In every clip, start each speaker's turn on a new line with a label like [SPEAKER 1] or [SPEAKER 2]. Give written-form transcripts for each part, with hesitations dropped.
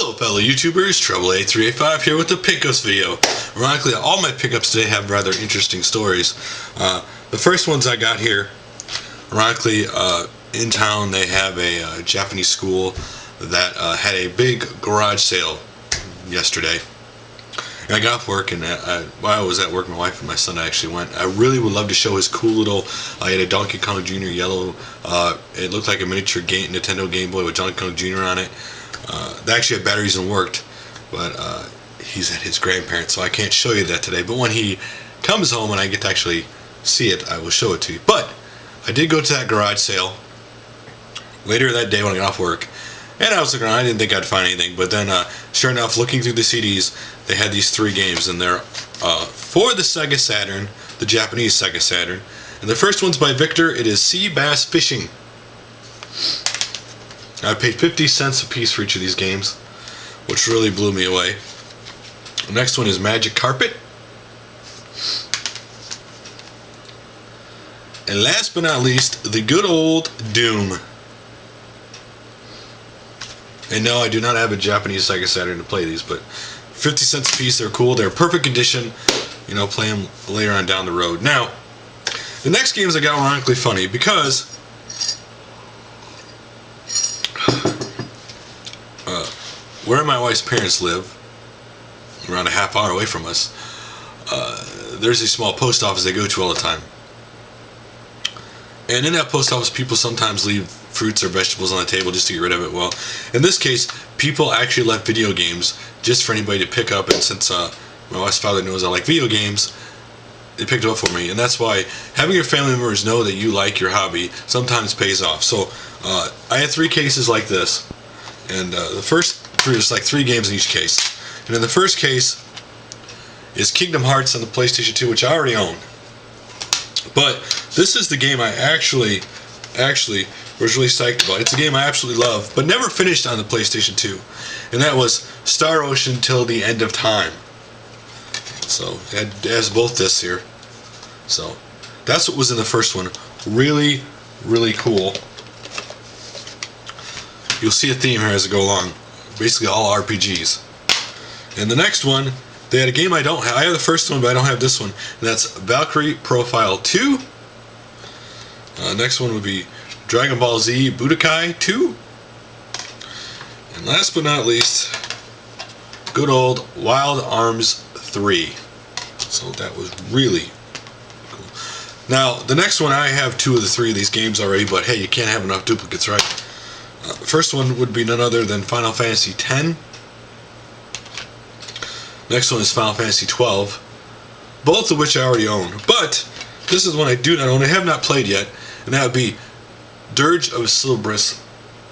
[SPEAKER 1] Hello fellow YouTubers, Trouble8385 here with the pickups video. Ironically, all my pickups today have rather interesting stories. The first ones I got here, ironically, in town they have a Japanese school that had a big garage sale yesterday. And I got off work, and while I was at work, my wife and my son actually went. I really would love to show his cool little, he had a Donkey Kong Jr. yellow, it looked like a miniature Nintendo Game Boy with Donkey Kong Jr. on it. They actually had batteries and worked, but he's at his grandparents, so I can't show you that today. But when he comes home and I get to actually see it, I will show it to you. But I did go to that garage sale later that day when I got off work, and I was looking around. I didn't think I'd find anything, but then sure enough, looking through the CDs, they had these 3 games, and they're for the Sega Saturn, the Japanese Sega Saturn. And the first one's by Victor. It is Sea Bass Fishing. I paid 50 cents a piece for each of these games, which really blew me away. The next one is Magic Carpet. And last but not least, the good old Doom. And no, I do not have a Japanese Sega Saturn to play these, but 50 cents a piece, they're cool. They're perfect condition, you know, play them later on down the road. Now, the next games I got ironically funny because where my wife's parents live, around a half hour away from us, there's a small post office they go to all the time. And in that post office, people sometimes leave fruits or vegetables on the table just to get rid of it. Well, in this case, people actually left video games just for anybody to pick up. And since my wife's father knows I like video games, they picked it up for me. And that's why having your family members know that you like your hobby sometimes pays off. So I had 3 cases like this. And the first 3, there's like 3 games in each case. And in the first case is Kingdom Hearts on the PlayStation 2, which I already own. But this is the game I actually was really psyched about. It's a game I absolutely love, but never finished on the PlayStation 2. And that was Star Ocean Till the End of Time. So it has both discs here. So that's what was in the first one. Really, really cool. You'll see a theme here as I go along. Basically all RPGs. And the next one, they had a game I don't have. I have the first one, but I don't have this one. And that's Valkyrie Profile 2. Next one would be Dragon Ball Z Budokai 2. And last but not least, good old Wild Arms 3. So that was really cool. Now, the next one, I have 2 of the 3 of these games already, but hey, you can't have enough duplicates, right? First one would be none other than Final Fantasy X. Next one is Final Fantasy 12, both of which I already own. But this is one I do not own. I have not played yet, and that would be Dirge of Cerberus,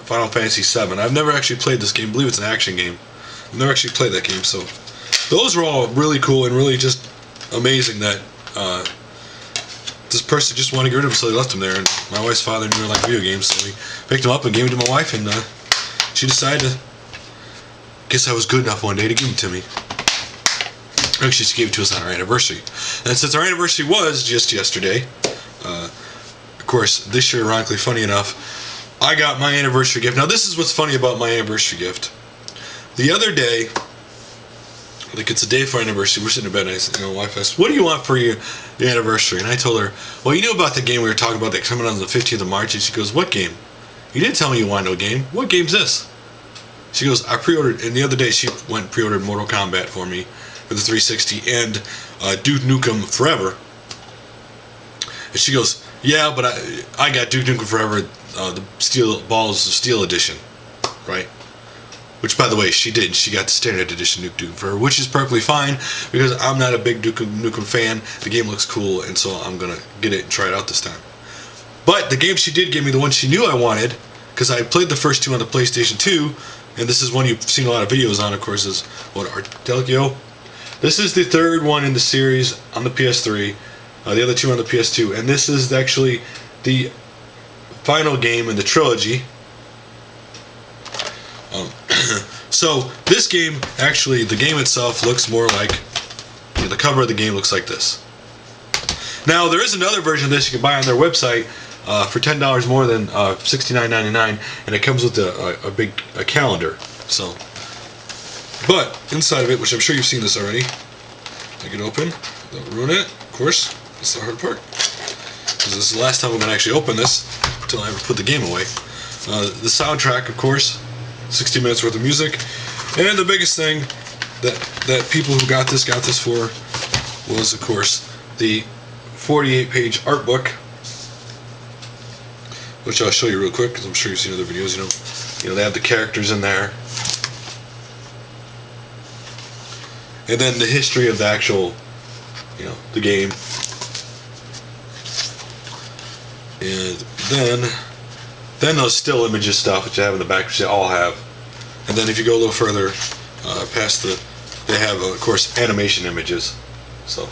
[SPEAKER 1] Final Fantasy 7. I've never actually played this game. I believe it's an action game. I've never actually played that game. So those were all really cool and really just amazing that this person just wanted to get rid of them, so they left them there. And my wife's father knew I liked video games, so he picked them up and gave them to my wife, and she decided to, guess I was good enough one day to give them to me. Actually, she gave it to us on our anniversary. And since our anniversary was just yesterday, of course, this year, ironically, funny enough, I got my anniversary gift. Now, this is what's funny about my anniversary gift. The other day, like it's a day for our anniversary, we're sitting in bed, and my wife asked, what do you want for your anniversary? And I told her, well, you knew about the game we were talking about that coming on the 15th of March. And she goes, what game? You didn't tell me you wanted no game. What game's this? She goes, I pre-ordered, and the other day she went and pre-ordered Mortal Kombat for me for the 360 and Duke Nukem Forever. And she goes, yeah, but I got Duke Nukem Forever, the Steel Balls of Steel edition, right? Which, by the way, she did. She got the standard edition Duke Nukem Forever, which is perfectly fine because I'm not a big Duke Nukem fan. The game looks cool, and so I'm gonna get it and try it out this time. But the game she did give me, the one she knew I wanted, because I played the first 2 on the PlayStation 2, and this is one you've seen a lot of videos on, of course, is what, Artelio? This is the 3rd one in the series on the PS3, the other 2 on the PS2, and this is actually the final game in the trilogy. So this game, actually, the game itself looks more like, the cover of the game looks like this. Now, there is another version of this you can buy on their website for $10 more than $69.99, and it comes with a big calendar. So But inside of it, which I'm sure you've seen this already, I can open, don't ruin it, of course, that's the hard part. Because this is the last time I'm going to actually open this, until I ever put the game away. The soundtrack, of course, 60 minutes worth of music. And the biggest thing that people who got this for was, of course, the 48-page art book, which I'll show you real quick, because I'm sure you've seen other videos, you know, they have the characters in there. And then the history of the actual, you know, the game. And then those still images stuff, which I have in the back, which they all have. And then if you go a little further past they have, of course, animation images. So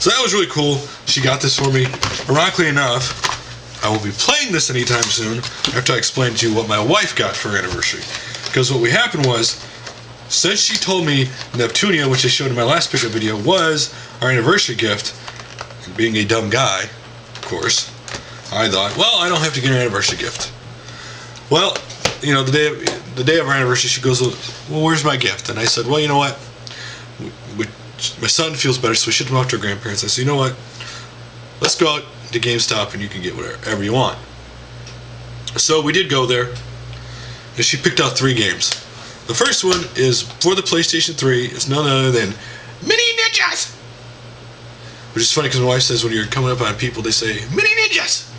[SPEAKER 1] that was really cool. She got this for me. Ironically enough, I will be playing this anytime soon after I explain to you what my wife got for her anniversary. Because what happened was, since she told me Neptunia, which I showed in my last pickup video, was our anniversary gift, and being a dumb guy, of course, I thought, well, I don't have to get an anniversary gift. Well, you know, the day of our anniversary, she goes, well, where's my gift? And I said, well, you know what? My son feels better, so we shipped him off to our grandparents. I said, you know what? Let's go out to GameStop and you can get whatever you want. So we did go there, and she picked out 3 games. The first one is for the PlayStation 3. It's none other than Mini Ninjas! Which is funny because my wife says when you're coming up on people, they say, Mini Ninjas!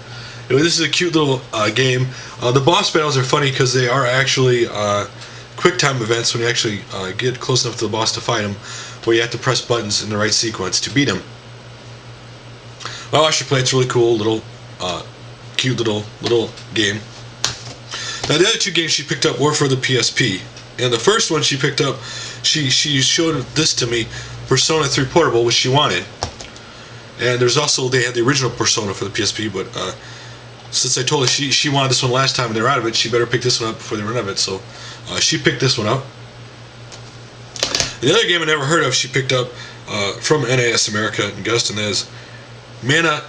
[SPEAKER 1] Anyway, this is a cute little game. The boss battles are funny because they are actually quick time events when you actually get close enough to the boss to fight him, where you have to press buttons in the right sequence to beat him. I'll actually play. It's really cool, little, cute little game. Now the other 2 games she picked up were for the PSP, and the first one she picked up, she showed this to me, Persona 3 Portable, which she wanted. And there's also, they had the original Persona for the PSP, but since I told her she wanted this one last time and they're out of it, she better pick this one up before they run out of it. So she picked this one up. The other game I never heard of, she picked up from NAS America in Gus, and that is Mana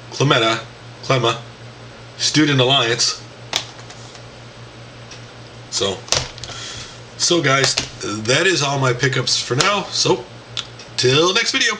[SPEAKER 1] Clemma Student Alliance. So guys, that is all my pickups for now. So till next video.